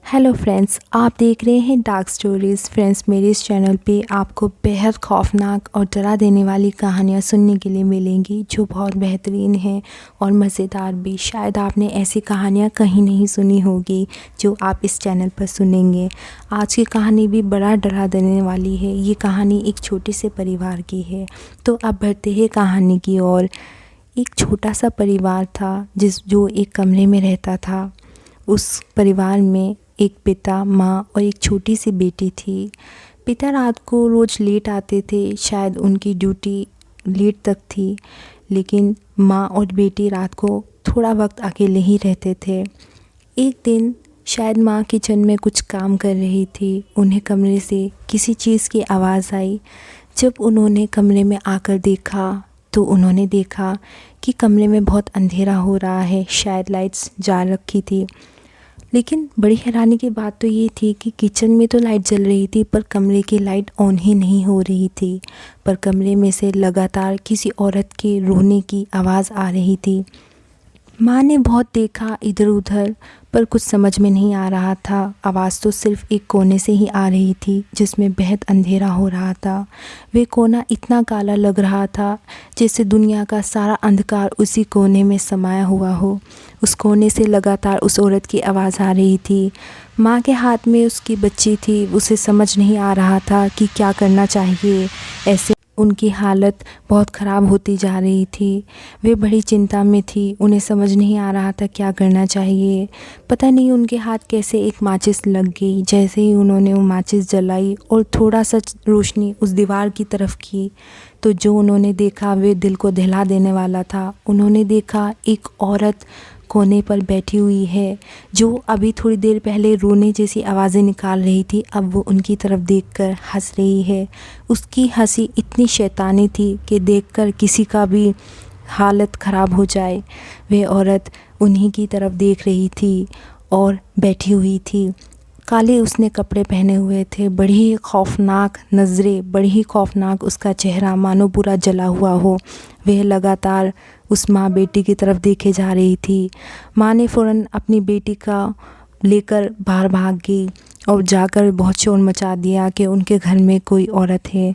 Hello friends, आप देख रहे हैं डार्क स्टोरीज़। फ्रेंड्स, मेरे इस चैनल पे आपको बेहद खौफनाक और डरा देने वाली कहानियाँ सुनने के लिए मिलेंगी जो बहुत बेहतरीन हैं और मज़ेदार भी। शायद आपने ऐसी कहानियाँ कहीं नहीं सुनी होगी जो आप इस चैनल पर सुनेंगे। आज की कहानी भी बड़ा डरा देने वाली है। ये कहानी एक छोटे से परिवार की है। तो अब बढ़ते हैं कहानी की ओर। एक छोटा सा परिवार था जो एक कमरे में रहता था। उस परिवार में एक पिता, माँ और एक छोटी सी बेटी थी। पिता रात को रोज़ लेट आते थे, शायद उनकी ड्यूटी लेट तक थी, लेकिन माँ और बेटी रात को थोड़ा वक्त अकेले ही रहते थे। एक दिन शायद माँ किचन में कुछ काम कर रही थी। उन्हें कमरे से किसी चीज़ की आवाज़ आई। जब उन्होंने कमरे में आकर देखा तो उन्होंने देखा कि कमरे में बहुत अंधेरा हो रहा है, शायद लाइट्स जला रखी थी। लेकिन बड़ी हैरानी की बात तो ये थी कि किचन में तो लाइट जल रही थी पर कमरे की लाइट ऑन ही नहीं हो रही थी। पर कमरे में से लगातार किसी औरत के रोने की आवाज़ आ रही थी। माँ ने बहुत देखा इधर उधर पर कुछ समझ में नहीं आ रहा था। आवाज़ तो सिर्फ एक कोने से ही आ रही थी जिसमें बेहद अंधेरा हो रहा था। वे कोना इतना काला लग रहा था जैसे दुनिया का सारा अंधकार उसी कोने में समाया हुआ हो। उस कोने से लगातार उस औरत की आवाज़ आ रही थी। माँ के हाथ में उसकी बच्ची थी। उसे समझ नहीं आ रहा था कि क्या करना चाहिए। ऐसे उनकी हालत बहुत ख़राब होती जा रही थी। वे बड़ी चिंता में थी। उन्हें समझ नहीं आ रहा था क्या करना चाहिए। पता नहीं उनके हाथ कैसे एक माचिस लग गई। जैसे ही उन्होंने वो माचिस जलाई और थोड़ा सा रोशनी उस दीवार की तरफ की तो जो उन्होंने देखा वे दिल को दहिला देने वाला था। उन्होंने देखा एक औरत कोने पर बैठी हुई है जो अभी थोड़ी देर पहले रोने जैसी आवाज़ें निकाल रही थी। अब वो उनकी तरफ देखकर हंस रही है। उसकी हंसी इतनी शैतानी थी कि देखकर किसी का भी हालत ख़राब हो जाए। वह औरत उन्हीं की तरफ देख रही थी और बैठी हुई थी। काले उसने कपड़े पहने हुए थे। बड़ी ही खौफनाक नज़रें, बड़ी ही खौफनाक उसका चेहरा, मानो पूरा जला हुआ हो। वह लगातार उस माँ बेटी की तरफ देखे जा रही थी। माँ ने फ़ौरन अपनी बेटी का लेकर बाहर भाग गई और जाकर बहुत शोर मचा दिया कि उनके घर में कोई औरत है।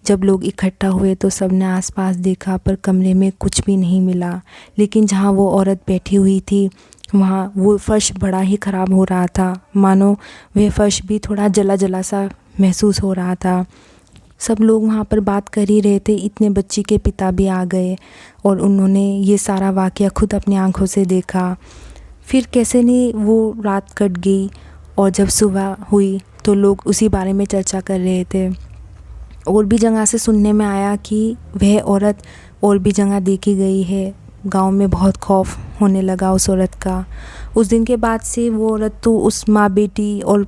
जब लोग इकट्ठा हुए तो सबने आसपास देखा पर कमरे में कुछ भी नहीं मिला। लेकिन जहाँ वो औरत बैठी हुई थी वहाँ वो फ़र्श बड़ा ही ख़राब हो रहा था, मानो वह फ़र्श भी थोड़ा जला जला सा महसूस हो रहा था। सब लोग वहाँ पर बात कर ही रहे थे। इतने बच्ची के पिता भी आ गए और उन्होंने ये सारा वाक़या खुद अपनी आंखों से देखा। फिर कैसे नहीं वो रात कट गई और जब सुबह हुई तो लोग उसी बारे में चर्चा कर रहे थे। और भी जगह से सुनने में आया कि वह औरत और भी जगह देखी गई है। गांव में बहुत खौफ होने लगा उस औरत का। उस दिन के बाद से वो औरत तो उस माँ बेटी और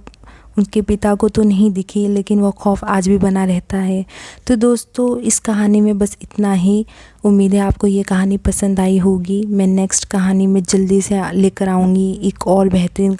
उनके पिता को तो नहीं दिखी, लेकिन वो खौफ आज भी बना रहता है। तो दोस्तों, इस कहानी में बस इतना ही। उम्मीद है आपको ये कहानी पसंद आई होगी। मैं नेक्स्ट कहानी में जल्दी से लेकर आऊँगी एक और बेहतरीन